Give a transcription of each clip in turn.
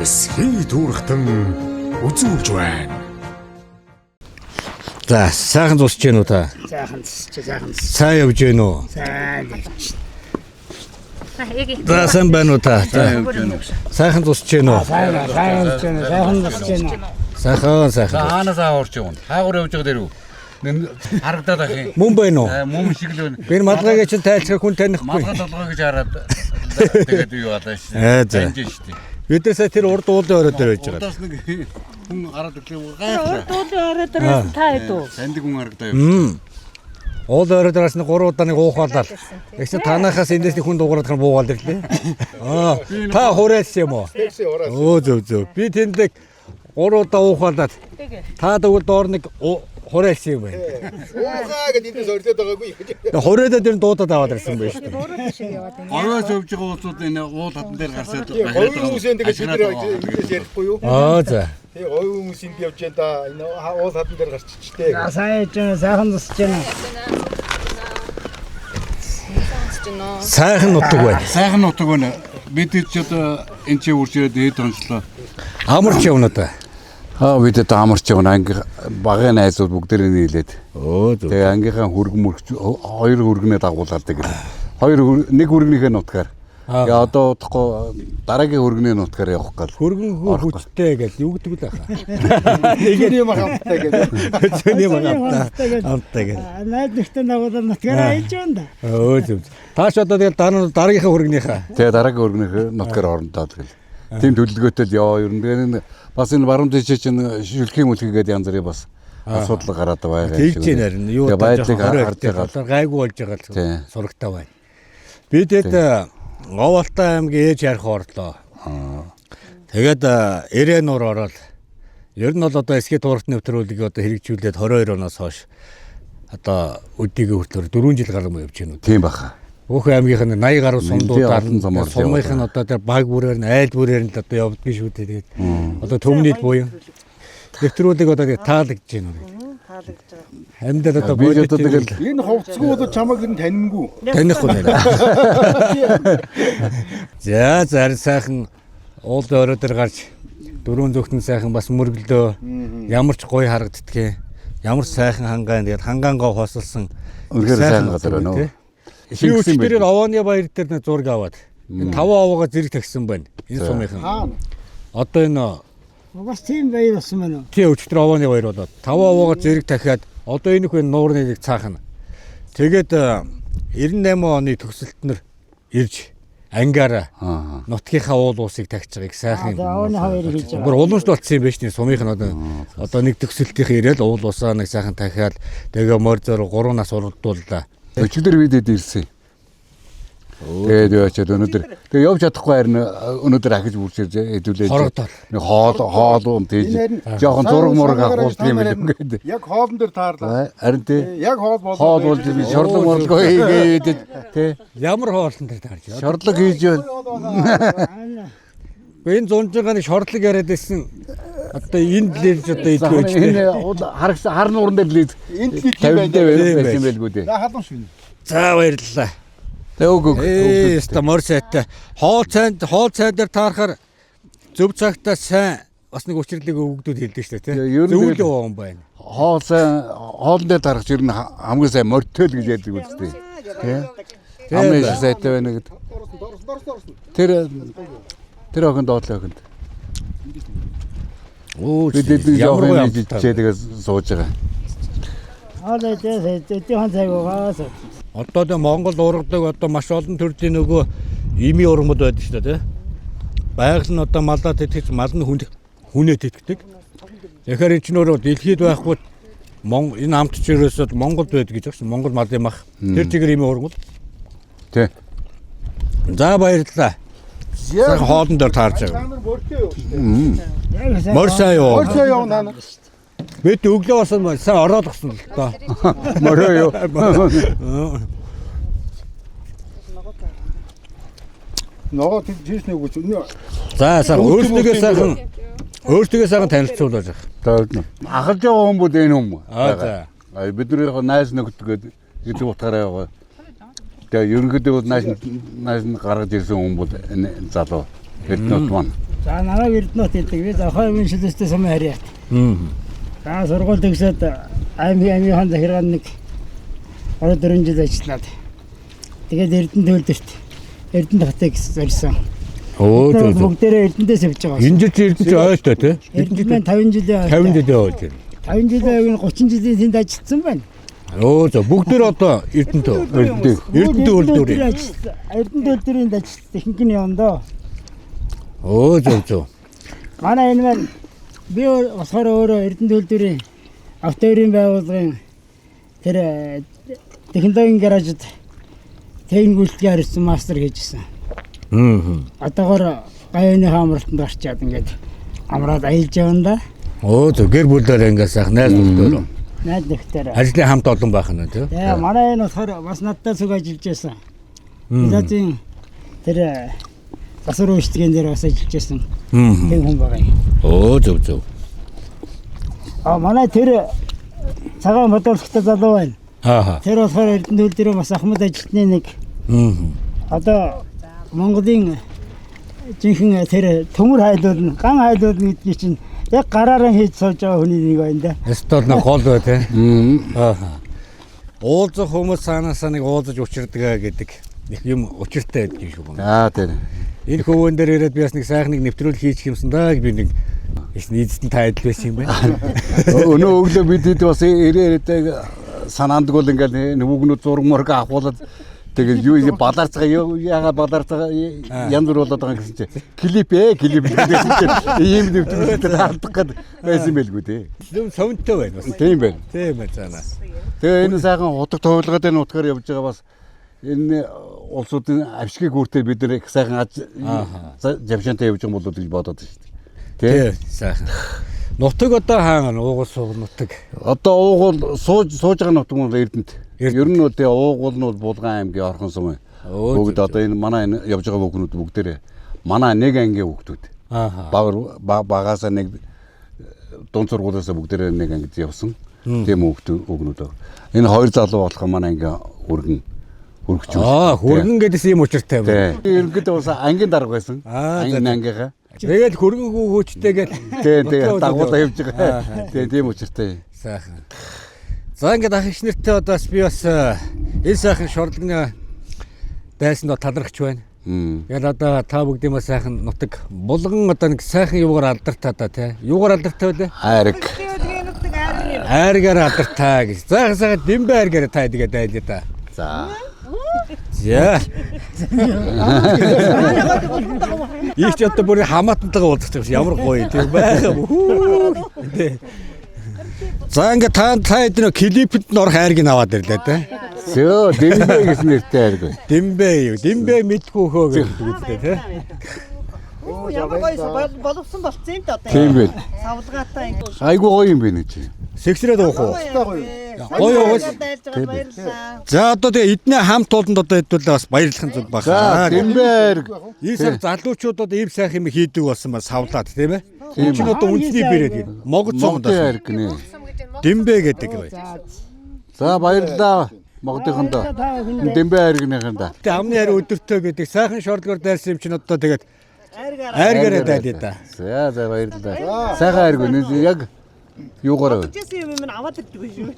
эсхий дүүрхтэн үзүүлж байна. За сайхан зусч гэнэ үү та? Сайхан. Сайн явж гэнэ үү? Сайн. За сайн байна уу та? Сайхан зусч гэнэ үү? Сайхан. Сайхан. Хаанаас аварч явна? Хаагур явж байгаа дэрүү. Харагдаад ах юм. Мөн байна уу? Мөн шиг л байна. Би малгайг чинь тайлцах хүн танихгүй. Малгай толгой гэж хараад тэгээд юу болоо шүү. За. Бидээсээ тэр урд уулын орой дээр байж байгаа. Удаас нэг хүн гараад ирлээ гайхлаа. Уулын орой дээрээс та хэдүү? Сандиг хүн харагдаа юу. Уулын орой дээрээс нэг 3 удаа нэг уухаалаа. Тэгсэн танахаас эндээс нэг хүн дуурайх нь буугаал ирлээ. Та хураалс юм уу? Зөв. Би тэндээ 3 удаа уухаалаад. Та тэгвэл доор нэг хураалс юм байна. Уухаа гэдэг эндээс орилоод байгаагүй. Хураалаад тэр дуудаад аваад ирсэн байж тээ. Оройс өвж байгаа уулууд энэ уул хатан дээр гарсаад Хоёр хүмүүсийн тэгээд бидээс ярихгүй юу? За. Тэгээ хоёр хүмүүсийн явж байна да. Энэ уул хатан дээр гарчичтэй. Сайхан тусч байна. Сайхан нутаг байна. Сайхан нутаг байна. Бид ч одоо энэ чи үржээд хэд онцлоо. Амарч явна та. Бид одоо амарч явна. Анги багын найзууд бүгдээрээ нийлээд. Тэгээ ангийнхаа хоёр хүргэнээ дагуулдаг гэх. Нэг хүргэнийхээ нутгаар. Тэгээ одоо удахгүй дараагийн хүргэнээ нутгаар явах гал. Хөргөн хүчтэй гэж юу гэдэг вэ хаа? Нэг юм хамттай гэдэг. Зөний амттай гэж. Найд нэгтэн дагуулсан нутгаараа хийж байна да. Зөв. Тааш одоо тэгэл дараагийнхаа хүргэнийхаа. Тэгээ дараагийн хүргэнийхээ нутгаар орондоо тэгэл. Тийм төлөвлөгөөтэй л яа ер нь. Тэгээ бас энэ баруун дэше чинь шүлхийн мүлхийгээд янз бүрийн бас асуудал гараад байгаа юм шиг. Тэгж нэрнэ. Юу байдлыг харж байгаа. Гайгүй болж байгаа сурагтай байна. Бид Говьалтай аймгийн ээж ярих орлоо. Тэгээд Эрэ нуур ороод ер нь бол одоо эсхий туурт нэвтрүүлгийг одоо хэрэгжүүлээд 22 оноос хойш одоо өдийгээ хүртэл 4 жил гаруй явж байна уу? Тийм баха. Өөхөн аймгийнх нь 80 гаруй сумдуудаар сумынх нь одоо тэр баг бүрээр нь айл бүрээр нь одоо явдгийн шүү дээ. Тэгээд одоо төмнийд буюу нэвтрүүлэг одоо таалагдж байна уу? Амьдад одоо бид одоо тэгэл Энэ хувцсгүй бол чамайг нь таньмгүй. танихгүй байна. За зарим сайхан уулын орой дээр гарч дөрөв зөвхөн сайхан бас мөргөлдөө ямар ч гоё харагддгийг ямар сайхан хангаан тэгээд хангаангоо хосолсон үнэхээр сайхан газар байна уу? Шингэсэн дээр овооны баяр дээр нэг зураг аваад 5 овоогоо зэрэг тагсан байна. Энэ сумынхан. Одоо энэ Бас тийм баяр болсон байна уу? тий өчтөр овооны баяр болоод 5 овоогоо зэрэг дахиад одоо энэ хүн нуурны нэг цаахна. Тэгээд 98 оны төгсөлтнөр ирж ангаараа нутгийнхаа уул уусыг тагч байгааг сайхан Овооны хоёр хийж байгаа. бүр уламжлалт болсон юм биш нэ сумынх нь одоо нэг төгсөлтийнх ирээл уул усаа нэг сайхан дахиад тэгээ морь зөр 3 нас уралдууллаа. Өчигдөр бид ирсэн. Тэгээд яачаад өнөөдөр тэгээ явж чадахгүй харин өнөөдөр ахиж бүрчээж хэдүүлээд нэг хоол тийж жоохон зураг мураг авах юм ингээд Яг хоолн дээр таарлаа. харин тий Яг хоол хоол болж би шорлог морлого хийгээд тий Ямар хоолн дээр таарч яа. шорлог хийж байна. Энэ зунжгаа нэг шордлог яриад байсан. Одоо энд л ирж одоо идэх байж Энэ хар нууран дээр л Энд л их юм байсан юм байлгүй дээ. За халуун шин. За баярлалаа. Ста мор сайтай хоол цайн дээр таарахаар зөв цагтаа сайн бас нэг учирлыг өгдүүд хэлдэг шүү дээ тий. Зөвлөө юм байна. Хоолн дээр тарах ер нь хамгийн сайн морьтой л гэж ярьдаг үстэй. Тий. Хамгийн сайтай байна гэдэг. Тэр охин доотлоо охинд. Бид ямар жоохон чийдгээ сууж байгаа. Дэдэн цагаас Одоо тэ Монгол ургадаг одоо маш олон төрлийн нөгөө ими ургамд байдаг шүү дээ тий. Байгаль нь одоо малаа тэтгэж мал нь хүнээ тэтгэдэг. Тэгэхээр энэ ч нөрөө дэлхийд байхгүй энэ амт чирээсээ Монголд байдаг гэж байна. Монгол малын мах. Тэр чигээр ими ургамд. Тий. За баярлалаа. Сайхан хоолн дээр таарч байгаа. Мор сайн юу? Орцоо явна. Бид өглөө бас сайн ороолгосон л доо. Морой юу? Ногоо тийшний үгүй. За сайхан өөртөө сайхан танилцуулж байгаа. Ахалж байгаа хүн бол энэ хүн. За. Бидний найз нөхдөд гэдэг утгаараа яваа. Тэгээ ерөнхийдөө бол найз нь гаргаж ирсэн хүн бол энэ залуу. Эднүүд маань. За намайг Эрдэнэт гэдэг. Би зохион үншилжтэй сумын харьяат. За сургууль төгсөөд аймгийн захиргаан нэг 3-4 жил ажиллаад. Тэгээд Эрдэнэ төлдөрт Эрдэнэ хотыг зорьсон. Бүгдээрээ Эрдэнэтэйс явж байгаа. Энэ жил Эрдэнэ ойлтой тий. Эрдэнэ 50 жилийн 50 жилийн ойлтой. 50 жилийн 30 жилийн тэнд ажилласан байна. За бүгдээр одоо Эрдэнэ төлдөрийн. Эрдэнэ төлдөрийн ажилласан ихэнх нь явна доо. Зөв. Манай энэ маань би болохоор өөрөө Эрдэнэ төлдөрийн автоэрийн байгууллагын тэр технологийн гаражид техник үйлчлэгээ харьцсан мастер хийжсэн. Одоогоор гавьяаны хамралтанд гарчаад ингээд амраад аялж явна да. Зөв гэр бүлээр ингээд сайхан найз нөхдөөрөө. Найз нөхдөөрөө. Ажлын хамт олон байх нь тий. Манай энэ болохоор бас надтай сүг ажиллаж байсан. Бидийн тэр засвар үйлчлэгийн дээр бас ажиллаж байсан. Тийм хүн байгаа юм. Зөв. Манай тэр цагаан бодлоготой залуу байна. Тэр болохоор Эрдэнэ төлдөрийн бас ахмад ажилтны нэг. Одоо Монголын жинхэнэ тэр төмөр хайлуулна, ган хайлуулна гэдгийг чинь яг гараараа хийж сууж байгаа хүний нэг байна да. Стол нэг гол бай тий. Уулзах хүмүүс санаасаа нэг уулзаж учирдаг гэдэг их юм учиртай байдаг юм шиг байна. Тэр. Энэ хөвөн дээр ирээд би бас нэг сайхан нэг нэвтрүүлэг хийчих юмсан да гэж би нэг эзэстэн тайдл байсан юм байна. Өнөө өглөө бид бас ирээд санаандг бол ингээд нүгнүүд зураг мөрг авахуулаад тэгээд юу баларцгаа яага баларцгаа янз бүр болоод байгаа гэсэн чинь клип гэсэн чинь ийм нэвтрүүлгээр хардах гээд байсан байлгүй тий. Зөв совнтой байна бас. Тийм байна. Тийм байна цаанаа. Тэгээ энэ сайхан утга товлогоод энэ утгаар явж байгаа бас энэ улсуудын авшигыг хүртэл бид нэр их сайхан завшаантай явж байгаа болоод гэж бодоод байна шүү дээ. Тий сайхан. Нутаг одоо хаана уугуул сууг нутаг. Одоо уугуул сууж байгаа нутаг нь Эрдэнэт. Ер нь үгүй уугуул нь бол Булган аймгийн Орхон сум. Бүгд одоо энэ манай энэ явж байгаа хүүхнүүд бүгдээрээ манай нэг ангийн хүүхдүүд. Багаасаа нэг дунд сургуулиасаа бүгдээрээ нэг ангид явсан. Тийм хүүхнүүд. Энэ хоёр залуу болох манай ангийн хөргөч. Хөргөн гэдээс ийм учиртай байна. Ерөнхийдөө бас ангийн дарга байсан. Ангийнхаа. Тэгээд хөргөн хүүхэдтэйгээд тэгээд дагуулаа явж байгаа. Тийм учиртай. Сайхан. За ингээд ах иш нэртэй одоо би бас энэ сайхан шуурлагны дайсанд талархч байна. Яг одоо та бүгдийн бас сайхан нутаг булган одоо нэг сайхан юугаар алдартай та тий. Юугаар алдартай вэ? Айраг. Айргаар алдартай гэж. Сайхан дэмбэ айргаар та тэгээд айлаа та. За. Их ч одоо бүр хамаатантайгаа уулзах юм ямар гоё тийм байгаа мүү. За ингээд та эдгээр клипэд орох айрыг аваад ирлээ те. Зөө дэмбэ гэсэн нэртэй айраг. Дэмбэ мэдгүй хөө гэдэг үстэй те. Ямар гоё боловсон болцсон юм да одоо. Тийм байл. Савлгаатай. Айгуу гоё юм байна чи. Сэгсрээд уух уу? Гоё уус. За одоо тэгээ эдний хамт туланд одоо хэдүүлээ бас баярлах нь зүг баха. Дэмбэ айраг. Энэ сар залуучуудад ийм сайхан юм хийдэг болсон ба савлаад тийм ээ. Энэ чинь одоо үндэсний бэрээд гин. Монгол цомд айраг гинэ. Дэмбэ гэдэг бай. За баярлалаа. Могодынхондоо. Дэмбэ айргийнхандаа. Тэ амны хари өдөртөө гэдэг сайхан шордлогоор дайрсан юм чинь одоо тэгээд айргаараа дайлаа да. За баярлалаа. Сайхан айрг үнэ яг юугаар вэ? Жисэн юм минь аваад ирдэг шүү.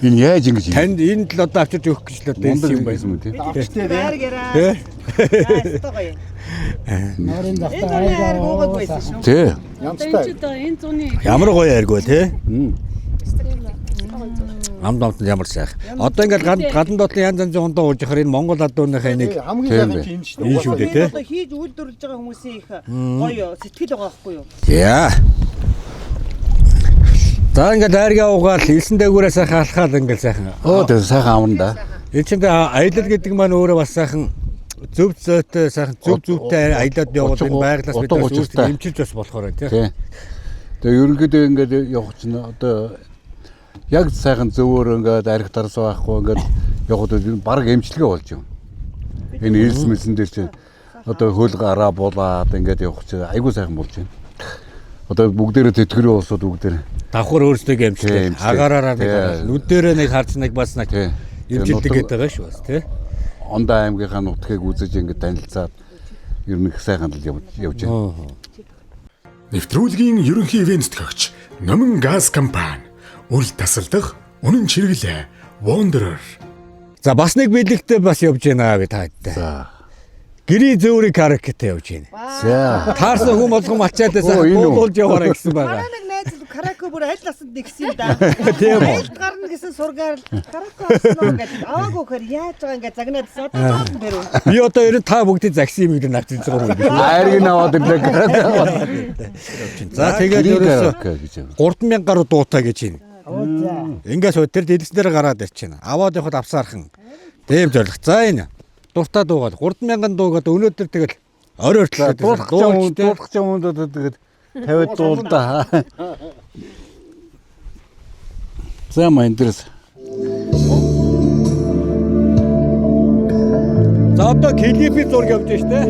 Энэ яаж ингэж юм? Танд энэ л одоо авчиж өгөх гэж л одоо юм байсан юм тийм. Айргаараа. Ястаа гоё. Нарын дахтаа айргаар гоогаад байсан шүү. Тэ. Ямар гоё айрг вэ те? Амд ямар сайхан. Одоо ингээд гадна доотлын янз янзын хондоо ууж яхаар энэ Монгол адууныхаа нэг хамгийн сайхан чинь шүү дээ. энэ шүү дээ те. Одоо хийж үйлдвэрлэж байгаа хүмүүсийн их гоё сэтгэл байгаа байхгүй юу? Яа. За ингээд айргаа угаал элсэн дээгүүрээ сайхан алхаад ингээд сайхан. Тэ сайхан амна да. Энэ чинь аялал гэдэг маань өөрөө бас сайхан зөв зүйтэй сайхан зөвтэй аялаад явбал энэ байглаас бид өөрсдөө эмчилж бас болохоор тийм. Тэгээ ерөнхийдөө ингээд явах чинь одоо яг сайхан зөвөр ингээд арх дарс байхгүй ингээд явхад баг эмчилгээ болж юм. Энэ элс мэлсэн дээр чинь одоо хөл гараа булаад ингээд явах чинь айгүй сайхан болж байна. Одоо бүгдээрээ тэтгэрийн улсууд бүгдээрээ давхар өөрсдөө эмчилдэг. Агаараараа нэг нүдээрээ нэг харж нэг бас нэг эмчилдэг гэдэг байгаа шүү бас тий. Ондоо аймгийнхаа нутгийг үзэж ингээд танилцаад ер нь их сайхан л явж байна. Нэвтрүүлгийн ерөнхий ивент төгөгч Номон газ компани үл тасалдах үнэн чиргэлээ Wanderer. За бас нэг бэлэгтэй бас явж байна би таадтай. За. Гэрээ зөөрийн каракетэй явж байна. За. Таарсан хүн болгон ачаадаас дуулж яваарай гэсэн байгаа. Манай нэг найз караоке бүр аль насанд нэгсэн да. Тийм үү. Аль гарна гэсэн сургаар караоке осноо гэдэг. Аваагүй хэр яаж байгаа ингээд загнаад саад бэрүү. Би одоо ер нь та бүгдийн загсан юм гэдэг навч зураг юм. Айрыг наваад ирлээ. За тэгээд ерөөсөө гэж. 3000 гаруй дуутай гэж байна. Оо за. Ингээс тэр дэлгэц дээр гараад ирчихэв. Аваад явахад авсаархан. Тийм зориг. За энэ дуртай дуугаад 3000 дуугаад өнөөдөр тэгэл орой өртлөө дуулах юмд тэгээд 50 дуулдаа. За маинтерс. За одоо клипийн зураг явж штэ.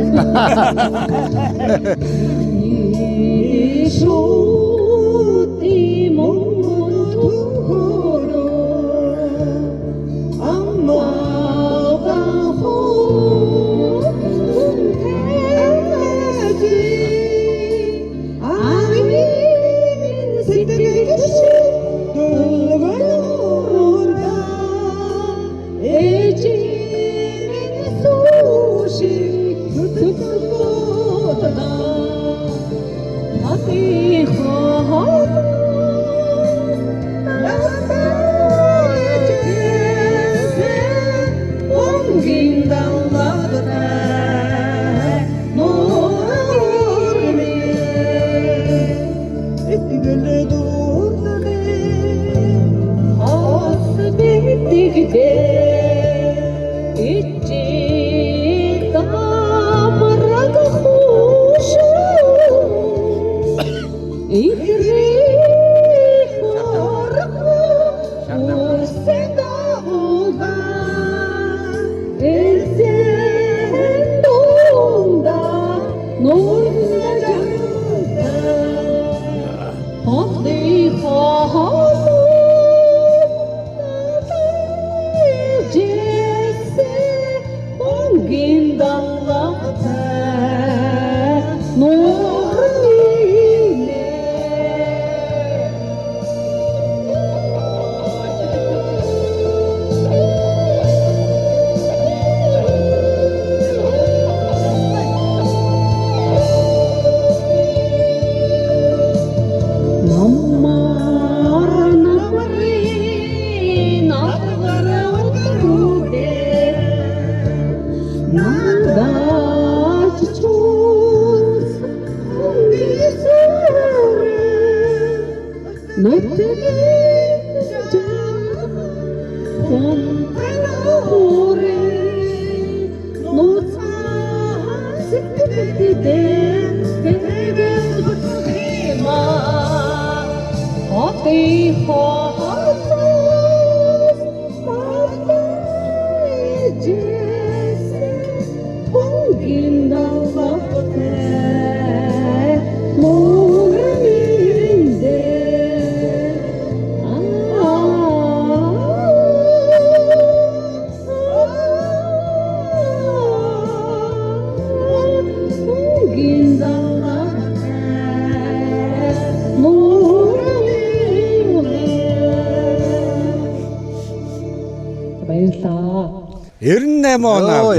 Баярлалаа. 98 оноо.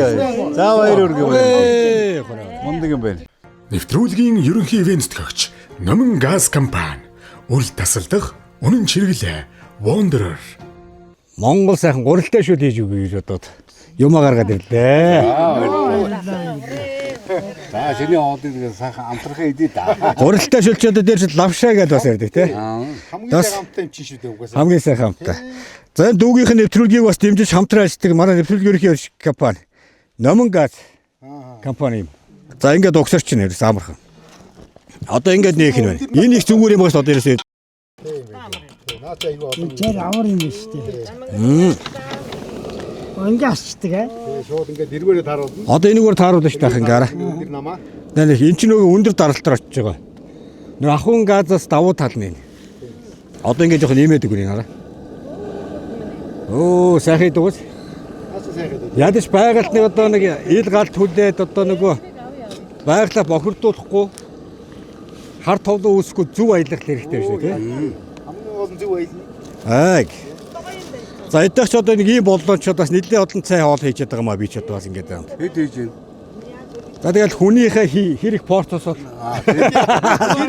За баяр үргэ байна. Мундаг юм байна. Нэвтрүүлгийн ерөнхий ивент төгөгч Номон газ компани үл тасалдах үнэн чиргэлээ Wanderer. Монгол сайхан гурилтай шүд хийж өгье гэж бодоод юмаа гаргаад ирлээ. За шиний хоолыг сайхан амтрахаа идэ да. Гурилтай шүлчөөд дээр чинь лавшаа гэдээ бас ярьдаг тий. Хамгийн сайн хамттай юм чинь шүү дээ угаасаа. Хамгийн сайхан хамттай. За энэ дүүгийнх нь нэвтрүүлгийг бас дэмжиж хамтран ажилладаг манай нэвтрүүлгийн ерөнхий компани Номон газ компани юм. За ингээд угсарч чинь ерөөс амархан. Одоо ингээд нээх нь байна. Энэ их зүгээр юм бас одоо ерөөсөө Наача аюу олон. Тэр авар юм шүү дээ. Ингээ асчдаг аа. Шууд ингээд дэргээрээ тааруулна. одоо энийгээр тааруулна шүү дээ ингээд. Тэр намаа. Нэлээ эн чинь нөгөө өндөр даралтаар очиж байгаа. Нөгөө ахын газаас давуу тал нь. Одоо ингээд жоохон нэмээд өгнө хараа. Оо сайхан дүүс. Аса сайхан. Ядаж байгальд нэг одоо нэг ил галт хүлээд одоо нөгөө байгалаа бохирдуулахгүй хар товлон үүсэхгүй зөв аялах хэрэгтэй шүү дээ. Хамгийн гол нь зөв аялна. Аа. За эдгээр ч одоо нэг ийм боллоочод бас нэлээд олон цай хоол хийж байгаа маа би ч одоо бас ингэж байна. Хэд хийж байна? За тэгэл хүнийхээ хэрэг портос бол Тэр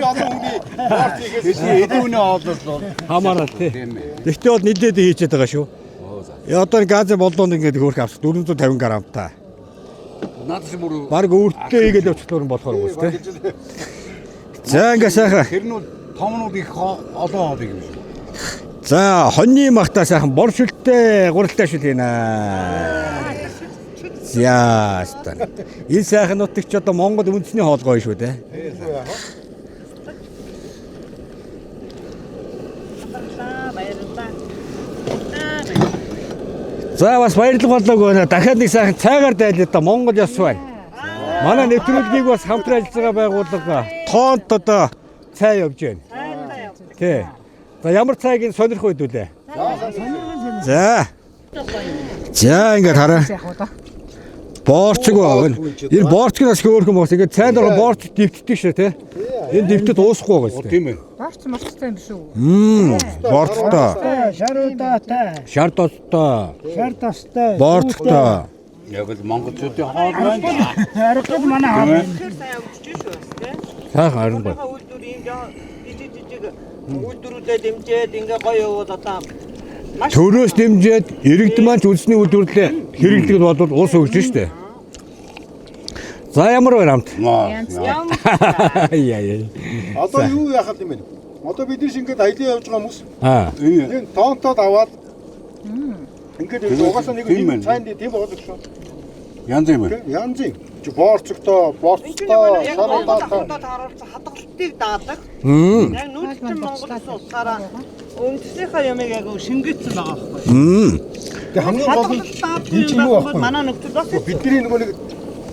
олон хүний порт хийхээс Эдийн үнэ хооллол бол хамаарал тий. тийм ээ. Тэгтээ бол нэлээд хийчихэд байгаа шүү. Одоо газар боллоонд ингэж хөөх авс 450 грамтай. Надад ч бүр Бараг өөртөө хийгээд явчихлаар болохоор үс тий. За ингэ сайхан. тэр нь бол томнууд их олон хоол юм шүү. За хоньны махтаа сайхан бор шүлтэй гуралтай шүл хийнэ. За стан. Энэ сайхан нутагч одоо Монгол үндэсний хоол гоё шүү дээ. За бас баярлалаа болоог дахиад нэг сайхан цайгаар дайлаа да Монгол ёс байна. Манай нэвтрүүлгийг бас хамтран ажиллагаа байгууллага тоонт одоо цай явж байна. Тий. За ямар цайг нь сонирх байдүүлээ. За. За ингээд хараа. Боорцог байгаа. Энэ боорцгоос хөөрхөн бос. Ингээд цайд ороо боорц дэвтдэг шээ тий. Энэ дэвтэд уусахгүй байгаа шүү. Тийм ээ. Баарч марттай юм шүү. Боорцтой. Шаруудаатай. Шар тостой. Шар тастай. Боорцтой. Яг л монголчуудын хоол байна. Харахад манай хаа. Тэр сайн өгч шүү дээ. Сайхан харин гоё. Үйлдвэрийн жижиг үйлдвэрүүдэд дэмжээд ингээ гоё яваад одоо маш Төрөөс дэмжиж иргэд маань үлсний үйлдвэрлэлээ хэрэглэхэд бол уус өгч штэ. За ямар байна хамт? ям Яа. Одоо юу яхад юм бэ? Одоо бид нар шингээд аялын явж байгаа хүмүүс Аа. энэ тоонтоод аваад ингээд угаасаа нэг Тийм юм байна. цайнд тийм байгаа шүү. Янз юм байна. Янзын боорцогтой, боорцтой, яг шаруудаатай. Монголд харуулсан хадгалтыг даадаг. Мм. Яг нүүдэлчин Монголоос утгаараа өмнөснийхөө ямыг яг шингээсэн байгаа байхгүй. Мм. Тэг хамгийн гол нь энэ чинь юу байхгүй. Манай нөхцөл бас Бидний нөгөө нэг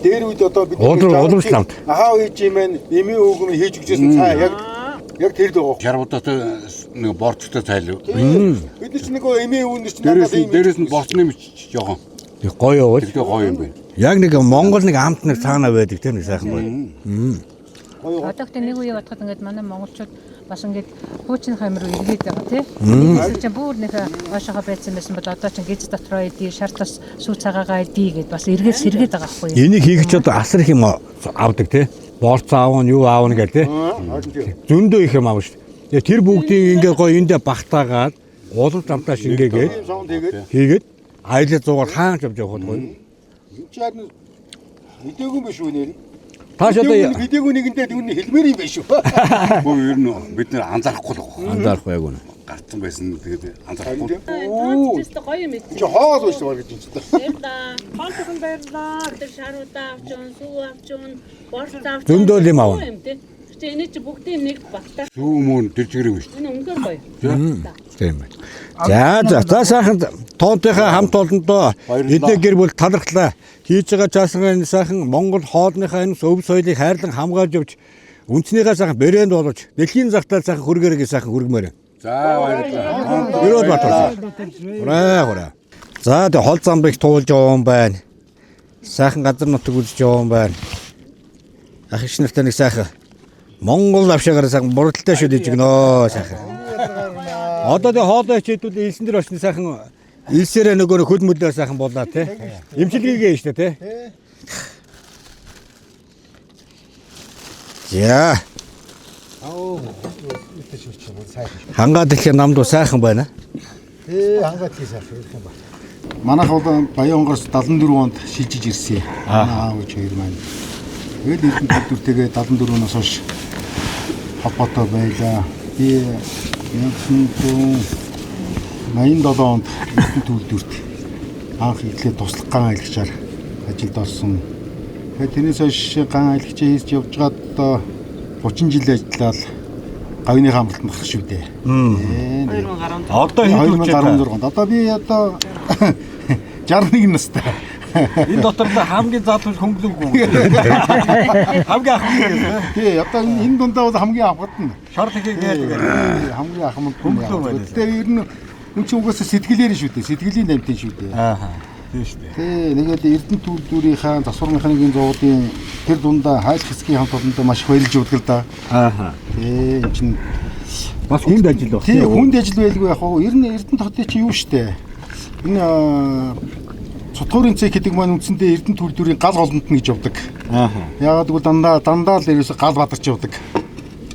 дээр үед одоо бид Уламжлалт. ахаа хийж юм байна. Эми өгөм хийж өгчээсэн цай яг тэр л байгаа. Шарбуудаатай нэг борцтой цайлуу. Бид нар ч нөгөө эми өгнө чинь Дээрээс нь борцны мэт жоохон. Тэг гоё явал. Тэгтээ гоё юм байна. Яг нэг Монгол нэг амт нэг цаана байдаг тийм нэг сайхан гоё. Одоогт нэг үе бодоход ингээд манай монголчууд бас ингээд хуучин хамир эргээд байгаа тий. Тэгсэн чинь бүр нэг оошоо байцсан байсан бол одоо чинь гиз дотроо идэв, шартас сүү цагаагаа идэв гэд бас эргээд сэргээд байгаа байхгүй юу. Энийг хийх ч одоо асар их юм авдаг тий. Борц аав нь юу аав нь гэл тий. Зөндөө их юм аав шүү. Тэгээ тэр бүгдийг ингээд гоё эндээ багтаагаад уулын замтаа шингээгээд саунд хийгээд аялал зугаар хаанч явж явах гоё. энэ ч яг мэдээгүй юм биш үү нэр. Тааш одоо Видеог нэгэндээ түүний хэлмээр юм биш үү? Гоо ер нь бид нэр анзаарахгүй л байгаа. анзаарах байг үнэ. Гарцсан байсан тэгээд анзаарахгүй. Оо. гоё юм ээ. Чи хоол биш баг гэж юм чи. Баярлаа. Хоолтон баярлаа. Тэр шаруудаа авчун, сүү авчун, борц авчун. Зөндөө юм аав. Чи энэ чи бүгдийн нэг багтаа. Сүү мөн тэр чигээр биш. Энэ өнгөр гоё. Тийм байна. За сайхан тоонтойхоо хамт олондоо эдгээр гэр бүл талархлаа. Хийж байгаа чаасгын сайхан Монгол хоолныхаа энэ өв соёлыг хайрлан хамгаалж явж үндснийхээ сайхан брэнд болгож дэлхийн захтал сайхан хүргээрээ сайхан хүргмээр. За баярлалаа. Өрөөд батар. Ураа. За тэг хол замбыг туулж яваа юм байна. Сайхан газар нутаг үзэж яваа юм байна. Ах иш нартай нэг сайхан Монгол авшаагаар сайхан бурдалтай шүү дэж гинөө сайхан. Одоо тэг хоолой хичээдүүл илсэн дээр очны сайхан илсээрээ нөгөө хөл мөлөө сайхан болоо те. Имчилгээгээ штэ те. За. Хангаад их намдуу сайхан байна. Хангаад хийх сайхан юм байна. Манайх бол Баянгоос 74 онд шилжиж ирсэн. Аав ээж хоёр маань. Тэгээд эдгээр төлөвтэйгээ 74-өөс хойш холбоотой байлаа. Би 1987 онд эдгээр төлөвлөлт анх эхлээд туслах ган аялагчаар ажилд орсон. Тэгээд тэрнээс хойш ган аялагчаа хийж явж гад одоо 30 жил ажиллаад гавны хамгаалалт мах шүү дээ. 2016 Одоо хэд үчтэй? 2016 онд. Одоо би одоо 61 настай. Энэ дотор хамгийн залуу хөнгөлөг. Хамгийн ахмад. Тий, одоо энэ дундаа бол хамгийн ахмад нь. Шар тэгээгээд Хамгийн ахмад. Тэгээд ер нь үн чинь угаасаа сэтгэлээр шүү дээ. Сэтгэлийн дамтын шүү дээ. Аа. Тийм шүү дээ. Тий, нэгээд Эрдэнэт үйлдвэрийнхаа засвар механикийн зоодын тэр дундаа хайлт хэсгийн хамт олондоо маш их баярлж өгдөг л да. Ааха. Тий, энэ чинь Бас хүнд ажил баг. тий хүнд ажил байлгүй яг хоо. Ер нь Эрдэнэт хотын чинь юу штэ. Энэ цутгуурын цэг гэдэг маань үндсэндээ Эрдэнэт үйлдвэрийн гал голонд нь гэж явдаг. Ааха. Яагаад гэвэл дандаа л ерөөсө гал бадарч явдаг.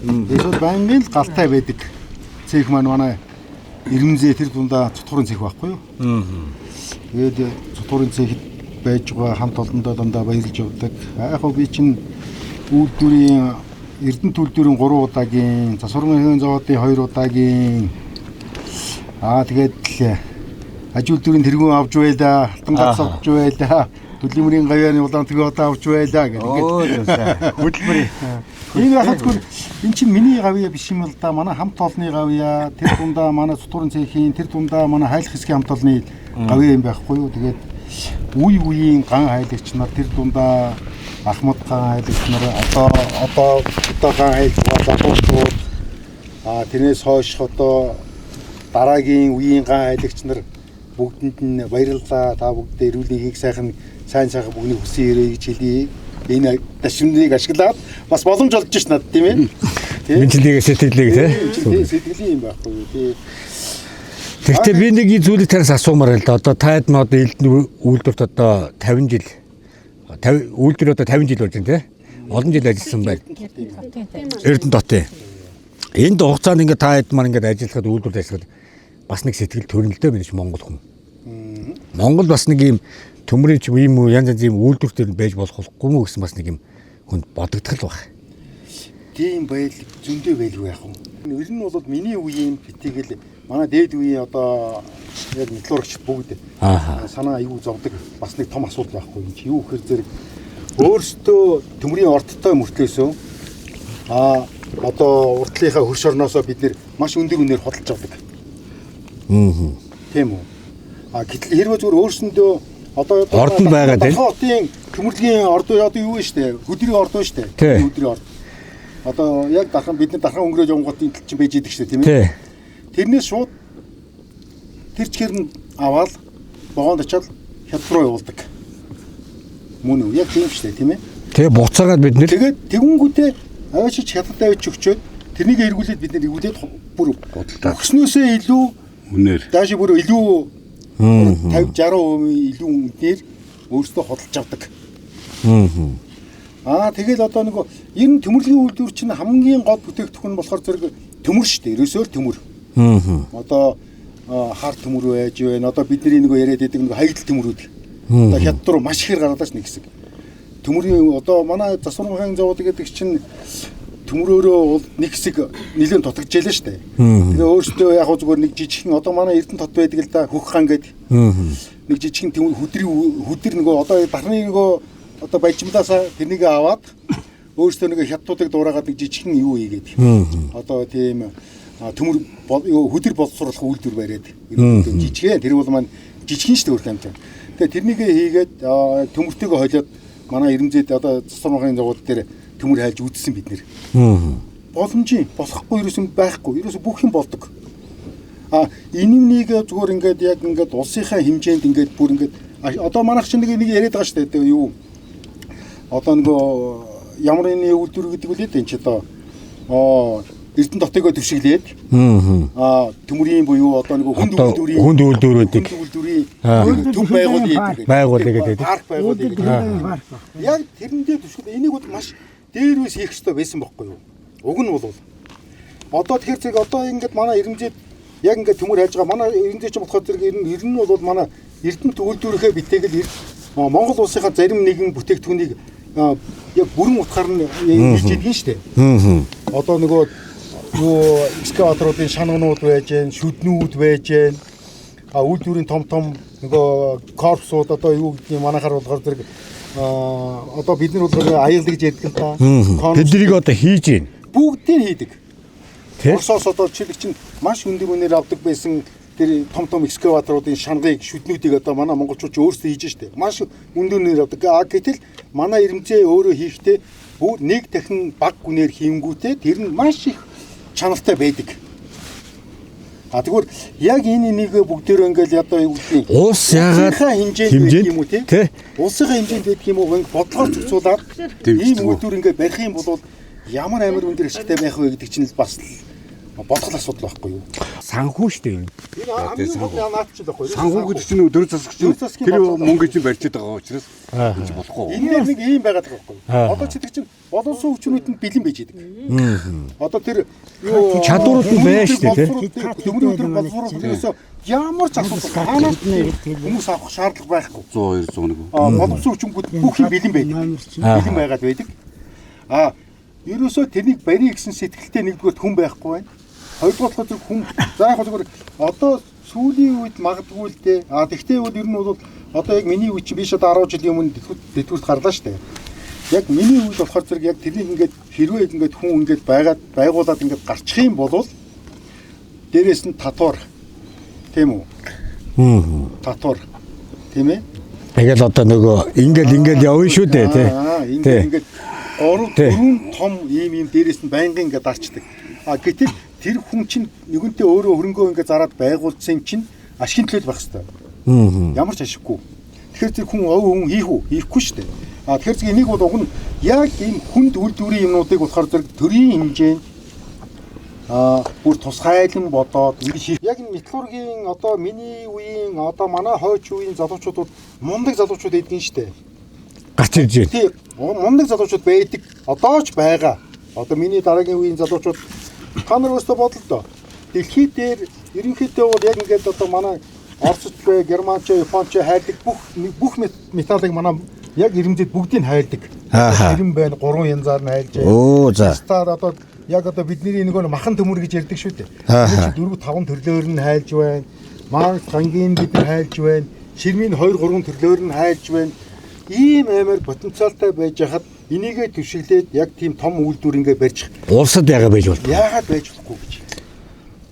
Эсвэл байнгын л галтай байдаг. Цэг маань манай Ирмзээ тэр дундаа цутгуурын цэг байхгүй юу? Тэгээд цутгуурын цэгэд байж байгаа хамт олондоо дандаа баярлж явдаг. Яг хөө би чинь үйлдвэрийн Эрдэнэт үйлдвэрийн 3 удаагийн, засвар механикийн зоодын 2 удаагийн тэгээд аж үйлдвэрийн тэргүүн авч байлаа, алтан гац авч байлаа, төлөмрийн гавьяаны улаан тэргүү одоо авч байлаа гэх. Хөдөлмөрийн. Энэ яг зөвхөн эн чинь миний гавьяа биш юм л да. Манай хамт олонны гавьяа, тэр дундаа манай цутгуурын цэхийн, тэр дундаа манай хайлах хэсгийн хамт олонны гавьяа юм байхгүй юу. Тэгээд үеийн ган хайлагч нар тэр дундаа Ахмад ган хайлагч нар одоо ган хайлж байгаа тэрнээс хойш одоо дараагийн үеийн ган хайлагч нар бүгдэнд нь баярлалаа. Та бүгдээ эрүүл мэндийг сайн бүгний хүсэн ирээ гэж хэлье. Энэ ташмныг ашиглаад бас боломж олж ш надад тийм ээ. Мэдлэгээ сэтгэлийг тий сэтгэлийн юм байхгүй юу тий. Тэгтээ би нэг зүйлийг танаас асуумаар л да. Одоо та хэд мод үйлдвэрт одоо 50 жил үйлдвэр одоо 50 жил болж байна тий. Олон жил ажилласан байна. Эрдэнэт хотын. Энд хугацаанд ингээд та хэд маань ингээд ажиллахад үйлдвэрт ажиллахад бас нэг сэтгэл төрөлдөө биш Монгол хүн. Монгол бас нэг юм төмрийн ч юм уу янз янзын үйлдвэртэр байж болохгүй мүү гэсэн бас нэг юм хүнд бодогдтал баг. Тийм байл зөндөө байлгүй яах вэ? Ер нь бол миний үеийн битгэл манай дээд үеийн одоо яг металлургч бүгд санаа аюу зовдөг бас нэг том асуудал байхгүй юм чи юу гэхээр зэрэг өөрсдөө төмрийн ордтой мөртлөөсөө одоо уртлынхаа хөрш орноосоо бид нэр маш өндөр үнээр худалдаж авдаг. Тийм үү? Гэтэл хэрвээ зүгээр өөрсөндөө одоо орд нь байгаа тийм. Хотын төмөрлөгийн орд одоо юу вэ штэ? Хөдрийн орд нь штэ. Хөдрийн орд. Одоо яг бид нар дахин өнгөрөөж явгоотын тал чинь байж идэг штэ тийм ээ. Тэрнээс шууд тэр чихэр нь аваад богоонд очиад хятад руу явуулдаг. Мөн үү? Яг тийм штэ тийм ээ. Тэгээ буцаагаад бид нэр тэгээд тэгэнгүүтээ аваач хятад аваач өгчөөд тэрнийг эргүүлээд бид нар эргүүлээд бүр өгснөөсөө илүү үнээр дааш бүр илүү 50-60% илүү үнээр өөрсдөө худалдаж авдаг. Тэгэл одоо нэг ер нь төмөрлөгийн үйлдвэр чинь хамгийн гол бүтээгдэхүүн болохоор зэрэг төмөр шүү дээ. Ерөөсөө л төмөр. Одоо хар төмөр байж байна. Одоо бидний нэг яриад байдаг нэг хаягдл төмөрүүд. Одоо хятад руу маш ихээр гаргадаг нэг хэсэг. Төмөрийн одоо манай засвар механикийн завод гэдэг чинь төмрөөрөө бол нэг хэсэг нэлээд дутагдчихлаа шүү дээ. Тэгээ өөртөө яг зүгээр нэг жижигхэн одоо манай Эрдэнэт хот байдаг л да Хөх хаан гэдэг. Нэг жижигхэн хөдөр нөгөө одоо дарны нөгөө одоо баяжмлаасаа тэрнийг аваад өөртөө нэг хятадуудыг дуурайгаад нэг жижигхэн юу хийгээд. Одоо тийм төмөр хөдөр боловсруулах үйлдвэр бариад. Жижигхэн тэр бол маань жижигхэн шүү дээ өөр юм чинь. Тэгээ тэрнийг хийгээд төмөртэйгөө холиод манай Ирмзэд одоо засвар механикийн завод дээр төмөр хайлж үзсэн бид нэр. Боломжийн болохгүй ерөөсөн байхгүй. Ерөөсө бүх юм болдог. Энэнийг зүгээр ингээд яг ингээд улсынхаа хэмжээнд ингээд бүр ингээд одоо манайх чинь нэг яриад байгаа шүү дээ. Юу одоо нөгөө ямар нэг үйлдвэр гэдэг үлээд энэ ч одоо Эрдэнэт хотыгоо төшөглээд төмрийн буюу одоо нөгөө хүнд үйлдвэрүүдийг төв байгуулъя гэдэг. Парк байгуулъя. Яг тэрэндээ төшөглөө энийг бол маш дээрээс хийх хэрэгтэй байсан байхгүй юу? Уг нь бол одоо тэгэхээр зэрэг одоо ингээд манай Ирмзэд яг ингээд төмөр хайж байгаа манай Ирмзэд ч болохоор зэрэг ер нь бол манай Эрдэнэт үйлдвэрийнхээ битээгэл Монгол улсынхаа зарим нэгэн бүтээгдэхүүнийг яг бүрэн утгаар нь хийж идэгэн штэ. Одоо нөгөө юу экскаваторуудын шанганууд байж гэн, шүднүүд байж гэн. Үйлдвэрийн том нөгөө корпусууд одоо юу гэдгийг манайхаар болохоор зэрэг одоо бид нар бол аялал гэж ярьдаг л та. Тэднийг одоо хийж гин. Бүгдийг хийдэг. Оросоос одоо жишээлбэл чинь маш өндөр үнээр авдаг байсан тэр том экскаваторуудын шангийг шүднүүдийг одоо манай монголчууд өөрсдөө хийж штэ. Маш өндөр үнээр авдаг. Гэтэл манай Ирмзээ өөрөө хийхдээ бүр нэг дахин баг үнээр хийнгүүтээ тэр нь маш их чанартай байдаг. Тэгвэр яг энэ энийг бүгдээр ингээл одоо юу гэдгийг Улс яагаад хэмжээнд байдаг юм уу тий? Тий. Улсын хэмжээнд байдаг юм уу? Ингээд бодлогоор зохицуулаад ийм үйлдвэр ингээд барих юм бол ямар амар өндөр ашигтай байх вэ гэдэг чинь бас бодгол асуудал байхгүй юу? Санхүү шүү дээ юм. Энэ хамгийн гол наадч л байхгүй юу? Санхүү гэдэг чинь өдөр засагч тэр мөнгө чинь барьчаад байгаа учраас энэ болохгүй. Энэ дээр нэг ийм байгаад байгаа байхгүй юу? Одоо ч гэдэг чинь болон суу хүчнүүдэнд бэлэн байж идэг. Одоо тэр юу Чадварууд нь байна шүү дээ тий. Дөрөв өдөр боловсруулалтаас ямар ч асуудал хаанаас хүмүүс авах шаардлага байхгүй. 100 200 нэг. Болон суу хүчнүүд бүх юм бэлэн байдаг. Бэлэн байгаад байдаг. Ерөөсөө тэрнийг барья гэсэн сэтгэлтэй нэгдүгээр хүн байхгүй байна. Хоёрдугаар тэр хүн за яг зүгээр одоо сүүлийн үед магадгүй л дээ. Тэгтээ бол ер нь бол одоо яг миний үе чинь биш одоо 10 жилийн өмнө дэвтгүүрт гарлаа шүү дээ. Яг миний үед болохоор зэрэг яг тэрнийг ингээд хэрвээ ингээд хүн ингээд байгуулад ингээд гарчих юм бол дээрээс нь татвар тийм үү? Татвар тийм ээ? Тэгэл одоо нөгөө ингээд явна шүү дээ тий. Ингээд 3 том ийм дээрээс нь байнгын ингээд дарчдаг. Гэтэл тэр хүн чинь нэгэнтээ өөрөө хөрөнгөө ингээд зараад байгуулсан чинь ашигын төлөв байх хэвээр. Ямар ч ашиггүй. Тэгэхээр тэр хүн хүн хийхгүй шүү дээ. Тэгэхээр зэрэг энийг бол уг нь яг ийм хүнд үйлдвэрийн юмнуудыг болохоор зэрэг төрийн хэмжээнд бүр тусгайлан бодоод ингэж яг энэ металлургийн одоо миний үеийн одоо манай хойч үеийн залуучууд мундаг залуучууд эдгэн шүү дээ. Гарч ирж байна. Тийм. Мундаг залуучууд байдаг. Одоо ч байгаа. Одоо миний дараагийн үеийн залуучууд та нар өөрсдөө бодлоо. Дэлхийд дээр ерөнхийдөө бол яг ингээд одоо манай Оросч, Германч, Японч хайрдаг бүх металлыг манай яг ирэмдэд бүгдийг хайрдаг. Ирэм байна, 3 янзаар нь хайрж байна. Оо за. Стар одоо яг одоо бидний нөгөө махан төмөр гэж ярьдаг шүү дээ. 4 5 төрлөөр нь хайрж байна. Марс гангийн бид хайрж байна. Ширмийн 2 3 төрлөөр нь хайрж байна. Ийм амар потенциалтай байж хахад энийгээ түшиглээд яг тийм том үйлдвэр ингээ барьж улсад яагаад байж болов? Яагаад байж болохгүй гэж.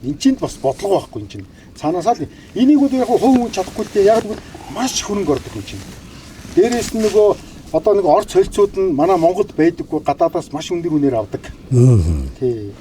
Энд чинь бас бодлого байхгүй энэ чинь. Цаанаасаа л энийг бол яг хувь хүн чадахгүй л дээ. Яг л маш хөрөнгө ордог юм чинь. Дээрээс нь нөгөө одоо нэг орц солилцууд нь манай Монголд байдаггүй гадаадаас маш өндөр үнээр авдаг. Тий.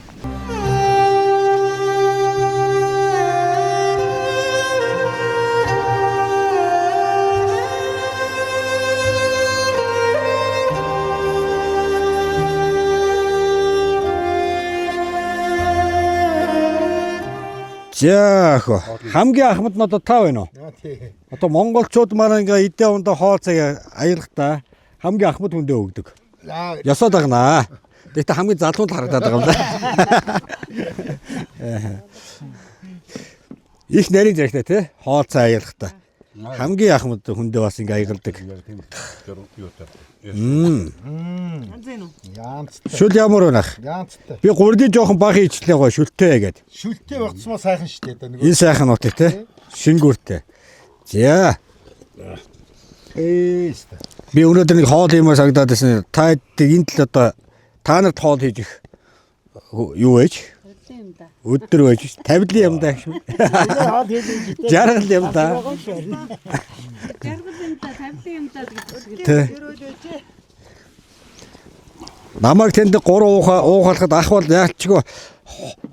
За хамгийн ахмад нь одоо та байна уу? Тий. Одоо монголчууд манай ингээ эдээ ундаа хоол цаг аялахдаа хамгийн ахмад хүндээ өгдөг. Ёсоо дагнаа. Тэгтээ хамгийн залуу л харагдаад байгаа юм да. Их нарийн зэрэгтэй тий хоол цаг аялахдаа хамгийн ахмад хүндээ бас ингээ аягалдаг. Шүл ямар өнөх? Янцтай. Би гурдын жоохон баг хийчлээ гоо шүлтэй гэд. Шүлтэй багцмаа сайхан шүү дээ. Энэ сайхан нут тий шингүүртэй. За. Ээстэ. Би өнөөдөр нэг хоол юмаа сагдаад байсан. Та энэ тал одоо та нарт хоол хийж их юу ээж? Өдөр байж 50 юм даа шүү. Жаргал юм да. Намайг тэнд 3 уухалахад ах бол яачгүй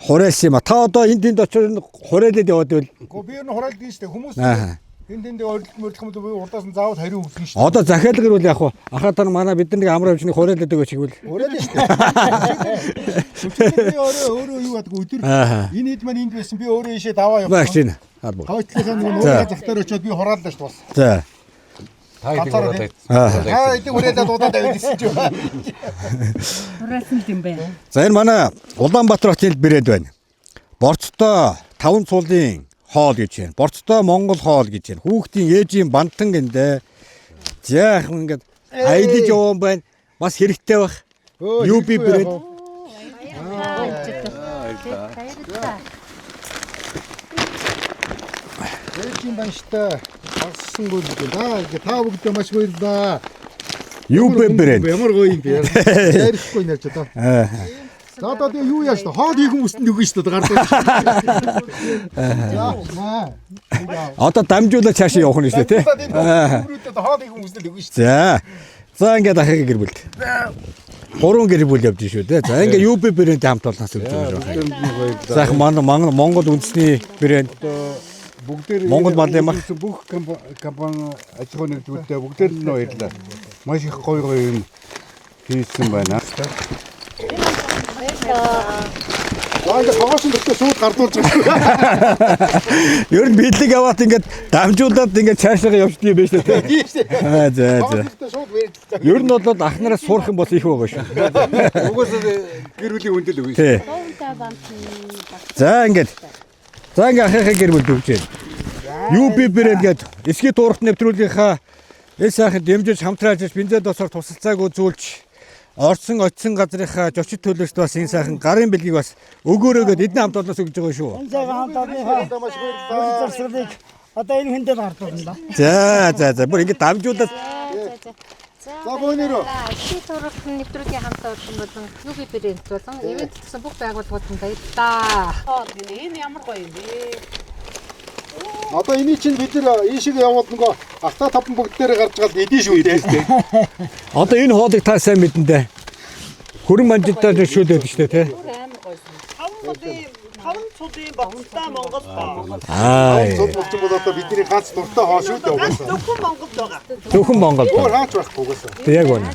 хураасан юм а. Та одоо энд очиж хураалаад яваад байл. Гэхдээ би энэ хураалдаг шүү дээ. Хүмүүс тэнд орилт мөрлөх юм бол би урдаас нь заавал хариу өгнө шүү дээ. Одоо захиалга ирвэл яг хуу ахаа тань манай бид нар амар авчны хураалаад өгөөч гэвэл. Хураална шүү дээ. Би өөрөө юу гадаг өдөр энэ хэд маань энд байсан би өөрөө ийшээ даваа явсан. Багш чинь. Хойтлынхаа нөгөө захтаар очиод би хурааллаа шүү дээ бас. За. Эдгээр хүрээлээд удаад авчихсан ч байна. Хураасан юм байна. За энэ манай Улаанбаатар хотын бэрээд байна. Борцтой 5 цуулын хоол гэж байна. Борцтой Монгол хоол гэж байна. Хүүхдийн ээжийн бантан гиндэ. За ингээд аялаж явсан байна. Бас хэрэгтэй байх. UB бэрээд. Ээжийн банштай багссан гол дээ. Та бүгдээ маш баярлалаа. UB бэрээд. Ямар гоё юм бэ? Ярихгүй нэрч одоо. За одоо тэгээ юу яаш та хоол хийх хүмүүст өгнө шүү дээ гардаа. Одоо дамжуулаад цаашаа явах нь шүү дээ тий. Хоол хийх хүмүүст өгнө шүү дээ. За. За ингээд ахыг гэр бүлд. 3 гэр бүл явж шүү дээ. За ингээ UB брэндтэй хамт олноос гэж байгаа шүү. Сайхан Монгол үндэсний брэнд бүгдээр Монгол мал юм аа. бүх компани аж ахуй нэгжүүдтэй бүгдээр нь баярлаа. Маш их гоё юм хийсэн байна. Ингээд хогоос нь өгтөө шууд гардуулж байгаа. Ер нь бидлэг аваад ингээд дамжуулаад ингээд цаашаа явж дий байж тээ. Тийм шүү. За. Шууд вэрлээ. Ер нь бол ахнараас сурах юм бол их байгаа шүү. Угсаа гэр бүлийн хүндэл үгүй. Тий. За ингээд ахихаа гэр бүл дүүж байна. UB брэнд гээд эсгий туурах нэвтрүүлгийнхаа эл сайхан дэмжиж хамтран ажиллаж бензин досоор тусалцааг үзүүлж орцсон очсон газрынхаа зочид төлөвчд бас энэ сайхан гарын бэлгийг бас өгөөрөөгээд эдний хамт олноос өгж байгаа шүү. энэ цагаан хамт олонныхоо Маш баярлалаа. зарцуулыг одоо энэ хүндэл гардуулна да. За. Бүр ингэ дамжуулаад За бөөнөрөө. Эсгийн турах нэвтрүүлгийн хамт олон болон UB брэнд болон ивент гэсэн бүх байгууллагуудад баярлалаа. Энэ ямар гоё юм бэ? Одоо эний чинь бид нар ийшээ яваад нөгөө авто таван бүгд дээр гарч гал эдэн шүү дээ. одоо энэ хоолыг та сайн мэдэн дээ. Хөрөн манжидтай шүүлээд штэ тий. таван цуудын боцтой Монгол боо. Цуд болчих бол одоо бидний ганц дуртай хоо шүү дээ угаасаа. Зөвхөн Монголд байгаа. Зөвхөн Монгол. Өөр хаач байхгүй угаасаа. Тэг яг үнэ.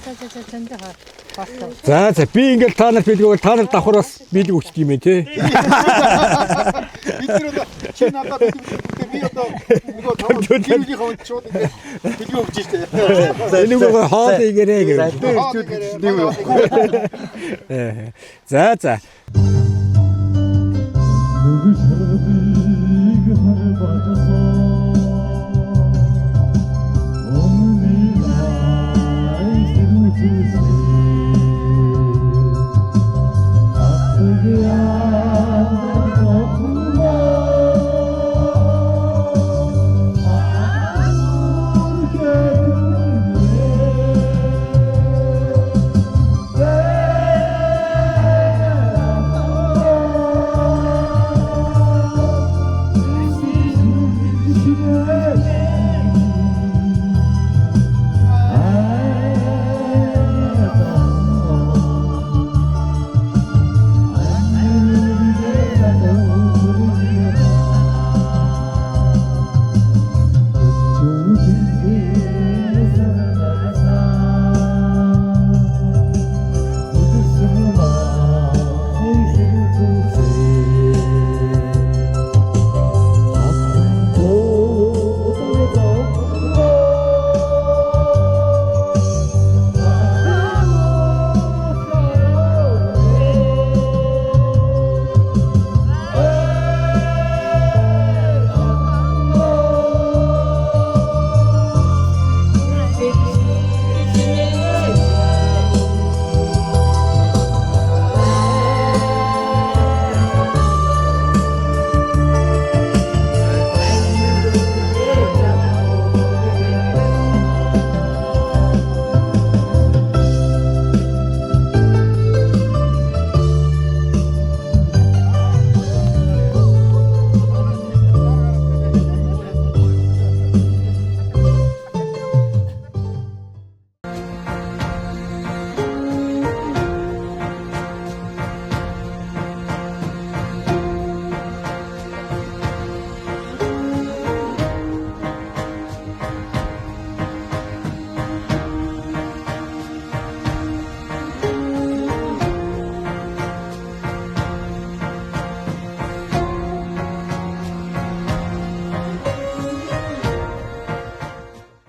За би ингээл та нар билгүүл та нар давхраас билг өгч юм ээ тий. Бид нар одоо чи надад би одоо нөгөө таван гэрүүлийн хавд шууд бид юу өгч штэ. Энийг хоол игэрээ гэх. За. Нүгэл